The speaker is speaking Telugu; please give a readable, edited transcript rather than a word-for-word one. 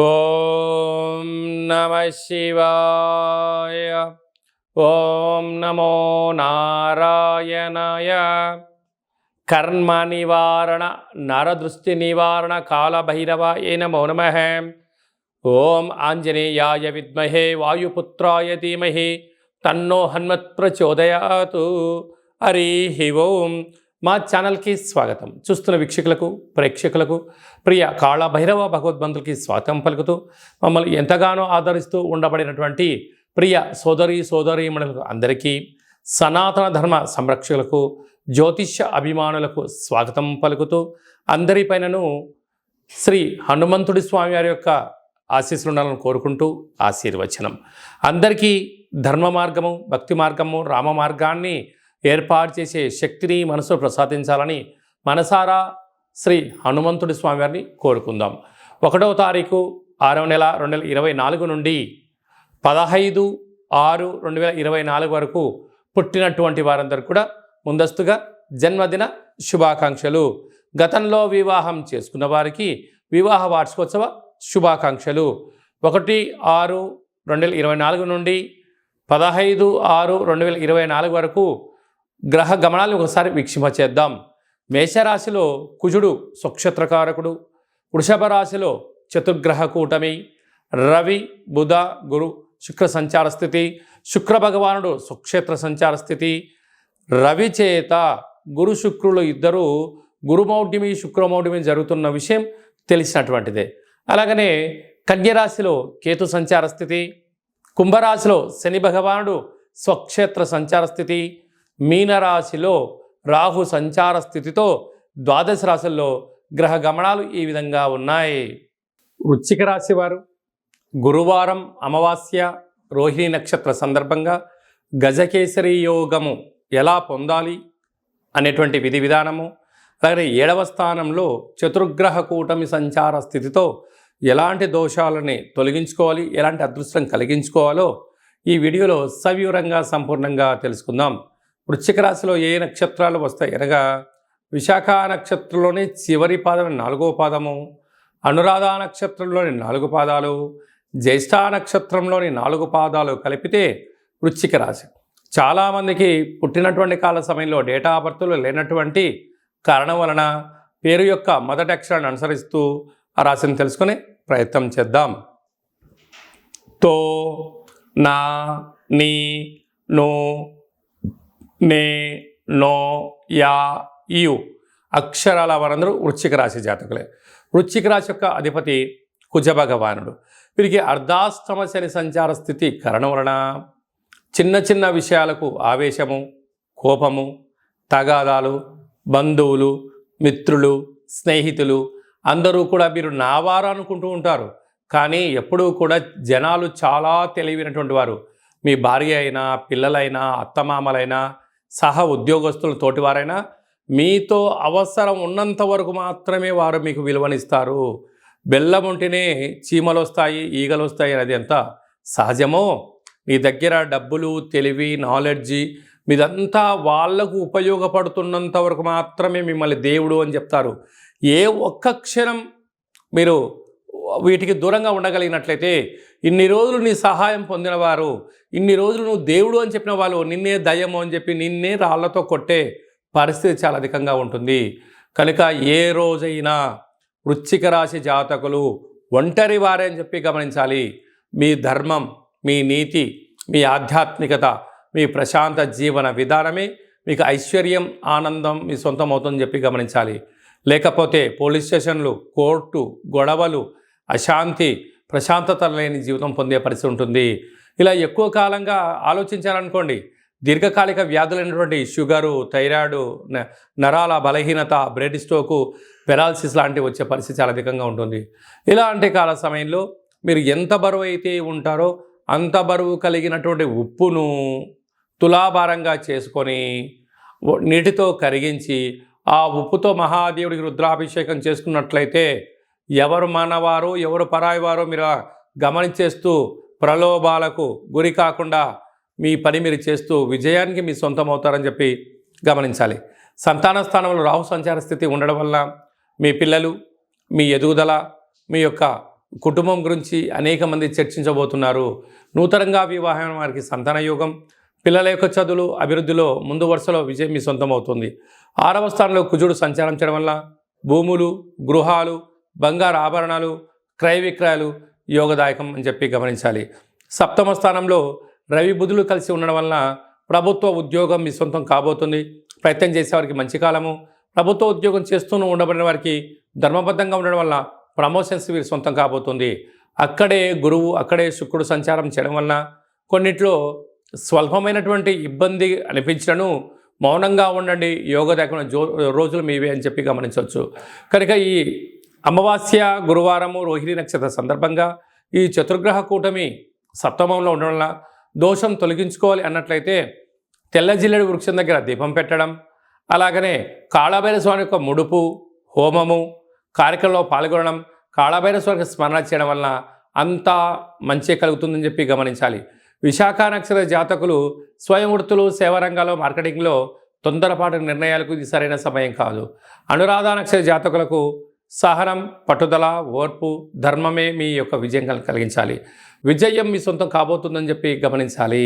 ఓం నమ శివాయ. ఓం నమో నారాయణాయ. కర్మ నివారణ నరదృష్టి నివారణ కాళభైరవాయ నమో నమః. ఓం ఆంజనేయాయ విద్మహే వాయుపుత్రాయ ధీమహి తన్నో హనుమత్ ప్రచోదయాతు. హరి ఓం. మా ఛానల్కి స్వాగతం. చూస్తున్న వీక్షకులకు ప్రేక్షకులకు ప్రియ కాళభైరవ భగవద్బంధులకి స్వాగతం పలుకుతూ మమ్మల్ని ఎంతగానో ఆదరిస్తూ ఉండబడినటువంటి ప్రియ సోదరీమణులకు అందరికీ, సనాతన ధర్మ సంరక్షకులకు, జ్యోతిష్య అభిమానులకు స్వాగతం పలుకుతూ అందరిపైనను శ్రీ హనుమంతుడి స్వామి వారి యొక్క ఆశీస్సులు ఉండాలని కోరుకుంటూ ఆశీర్వచనం. అందరికీ ధర్మ మార్గము, భక్తి మార్గము, రామ మార్గాన్ని ఏర్పాటు చేసే శక్తిని మనసు ప్రసాదించాలని మనసారా శ్రీ హనుమంతుడి స్వామి వారిని కోరుకుందాం. 1వ తారీఖు 6వ నెల 2024 నుండి 15/6/2024 వరకు పుట్టినటువంటి వారందరూ కూడా ముందస్తుగా జన్మదిన శుభాకాంక్షలు. గతంలో వివాహం చేసుకున్న వారికి వివాహ వార్షికోత్సవ శుభాకాంక్షలు. 1/6/2024 నుండి 15/6/2024 వరకు గ్రహ గమనాలను ఒకసారి వీక్షింపచేద్దాం. మేషరాశిలో కుజుడు స్వక్షేత్రకారకుడు, వృషభ రాశిలో చతుర్గ్రహ కూటమి, రవి బుధ గురు శుక్ర సంచార స్థితి, శుక్ర భగవానుడు స్వక్షేత్ర సంచార స్థితి. రవి చేత గురు శుక్రులు ఇద్దరు గురుమౌఢ్యమి శుక్రమౌఢ్యమి జరుగుతున్న విషయం తెలిసినటువంటిదే. అలాగనే కన్యరాశిలో కేతు సంచార స్థితి, కుంభరాశిలో శని భగవానుడు స్వక్షేత్ర సంచార స్థితి, మీనరాశిలో రాహు సంచార స్థితితో ద్వాదశ రాశుల్లో గ్రహ గమనాలు ఈ విధంగా ఉన్నాయి. వృశ్చిక రాశి వారు గురువారం అమావాస్య రోహిణి నక్షత్ర సందర్భంగా గజకేసరి యోగము ఎలా పొందాలి అనేటువంటి విధి విధానము, అలాగే 7వ స్థానంలో చతుర్గ్రహ కూటమి సంచార స్థితితో ఎలాంటి దోషాలని తొలగించుకోవాలి, ఎలాంటి అదృష్టం కలిగించుకోవాలో ఈ వీడియోలో సవివరంగా సంపూర్ణంగా తెలుసుకుందాం. వృశ్చిక రాశిలో ఏ నక్షత్రాలు వస్తాయి అనగా విశాఖ నక్షత్రంలోని చివరి పాదం 4వ పాదము, అనురాధ నక్షత్రంలోని 4 పాదాలు, జ్యేష్ఠ నక్షత్రంలోని 4 పాదాలు కలిపితే వృశ్చిక రాశి. చాలామందికి పుట్టినటువంటి కాల సమయంలో డేటా ఆఫ్ బర్త్లు లేనటువంటి కారణం వలన పేరు యొక్క మొదటి అక్షరాన్ని అనుసరిస్తూ ఆ రాశిని తెలుసుకునే ప్రయత్నం చేద్దాం. తో, నా, నీ, నో, నే, నో, యా, యు అక్షరాల వారందరూ వృశ్చిక రాశి జాతకులే. వృశ్చిక రాశి యొక్క అధిపతి కుజ భగవానుడు. వీరికి అర్ధాష్టమ శని సంచార స్థితి కారణం వలన చిన్న చిన్న విషయాలకు ఆవేశము, కోపము, తగాదాలు, బంధువులు, మిత్రులు, స్నేహితులు అందరూ కూడా మీరు నావారు అనుకుంటూ ఉంటారు. కానీ ఎప్పుడూ కూడా జనాలు చాలా తెలివినటువంటి వారు. మీ భార్య అయినా, పిల్లలైనా, అత్తమామలైనా, సహ ఉద్యోగస్తులు తోటివారైనా మీతో అవసరం ఉన్నంత వరకు మాత్రమే వారు మీకు విలువనిస్తారు. బెల్లం ఉంటేనే చీమలు వస్తాయి, ఈగలు వస్తాయి అనేది ఎంత సహజమో మీ దగ్గర డబ్బులు, తెలివి, నాలెడ్జి మీదంతా వాళ్లకు ఉపయోగపడుతున్నంత వరకు మాత్రమే మిమ్మల్ని దేవుడు అని చెప్తారు. ఏ ఒక్క క్షణం మీరు వీటికి దూరంగా ఉండగలిగినట్లయితే ఇన్ని రోజులు నీ సహాయం పొందినవారు, ఇన్ని రోజులు నువ్వు దేవుడు అని చెప్పిన వాళ్ళు నిన్నే దయ్యము అని చెప్పి నిన్నే రాళ్లతో కొట్టే పరిస్థితి చాలా అధికంగా ఉంటుంది. కనుక ఏ రోజైనా వృశ్చిక రాశి జాతకులు ఒంటరి వారే అని చెప్పి గమనించాలి. మీ ధర్మం, మీ నీతి, మీ ఆధ్యాత్మికత, మీ ప్రశాంత జీవన విధానమే మీకు ఐశ్వర్యం, ఆనందం మీ సొంతం అవుతుందని చెప్పి గమనించాలి. లేకపోతే పోలీస్ స్టేషన్లు, కోర్టు, గొడవలు, అశాంతి, ప్రశాంతత లేని జీవితం పొందే పరిస్థితి ఉంటుంది. ఇలా ఎక్కువ కాలంగా ఆలోచించాలనుకోండి, దీర్ఘకాలిక వ్యాధులైనటువంటి షుగరు, థైరాయిడ్, నరాల బలహీనత, బ్రెయిన్ స్ట్రోకు, పెరాలసిస్ లాంటివి వచ్చే పరిస్థితి చాలా అధికంగా ఉంటుంది. ఇలాంటి కాల సమయంలో మీరు ఎంత బరువు అయితే ఉంటారో అంత బరువు కలిగినటువంటి ఉప్పును తులాభారంగా చేసుకొని నీటితో కరిగించి ఆ ఉప్పుతో మహాదేవుడికి రుద్రాభిషేకం చేసుకున్నట్లయితే ఎవరు మనవారు, ఎవరు పరాయివారో మీరు గమనించేస్తూ ప్రలోభాలకు గురి కాకుండా మీ పని మీరు చేస్తూ విజయానికి మీ సొంతం అవుతారని చెప్పి గమనించాలి. సంతాన స్థానంలో రాహు సంచార స్థితి ఉండడం వల్ల మీ పిల్లలు, మీ ఎదుగుదల, మీ యొక్క కుటుంబం గురించి అనేక మంది చర్చించబోతున్నారు. నూతనంగా వివాహం వారికి సంతాన యోగం, పిల్లల యొక్క చదువులు అభివృద్ధిలో ముందు వరుసలో విజయం మీ సొంతం అవుతుంది. 6వ స్థానంలో కుజుడు సంచారం చేయడం వల్ల భూములు, గృహాలు, బంగారు ఆభరణాలు, క్రయ విక్రయాలు యోగదాయకం అని చెప్పి గమనించాలి. 7వ స్థానంలో రవి బుధులు కలిసి ఉండడం వలన ప్రభుత్వ ఉద్యోగం మీ సొంతం కాబోతుంది. ప్రయత్నం చేసేవారికి మంచి కాలము. ప్రభుత్వ ఉద్యోగం చేస్తూ ఉండబడిన వారికి ధర్మబద్ధంగా ఉండడం వల్ల ప్రమోషన్స్ వీరి సొంతం కాబోతుంది. అక్కడే గురువు, అక్కడే శుక్రుడు సంచారం చేయడం వలన కొన్నిట్లో స్వల్పమైనటువంటి ఇబ్బంది అనిపించినను మౌనంగా ఉండండి, యోగదాయకమైన రోజులు మీవే అని చెప్పి గమనించవచ్చు. కనుక ఈ అమావాస్య గురువారము రోహిణి నక్షత్ర సందర్భంగా ఈ చతుర్గ్రహ కూటమి సప్తమంలో ఉండడం వల్ల దోషం తొలగించుకోవాలి అన్నట్లయితే తెల్ల జిల్లెడు వృక్షం దగ్గర దీపం పెట్టడం, అలాగనే కాళభైరవ స్వామి యొక్క ముడుపు, హోమము కార్యక్రమంలో పాల్గొనడం, కాళభైరవ స్వామికి స్మరణ చేయడం వలన అంతా మంచి కలుగుతుందని చెప్పి గమనించాలి. విశాఖ నక్షత్ర జాతకులు స్వయం వృత్తులు, సేవారంగాల్లో, మార్కెటింగ్లో తొందరపాటు నిర్ణయాలకు ఇది సరైన సమయం కాదు. అనురాధ నక్షత్ర జాతకులకు సహనం, పట్టుదల, ఓర్పు, ధర్మమే మీ యొక్క విజయం కలిగించాలి. విజయం మీ సొంతం కాబోతుందని చెప్పి గమనించాలి.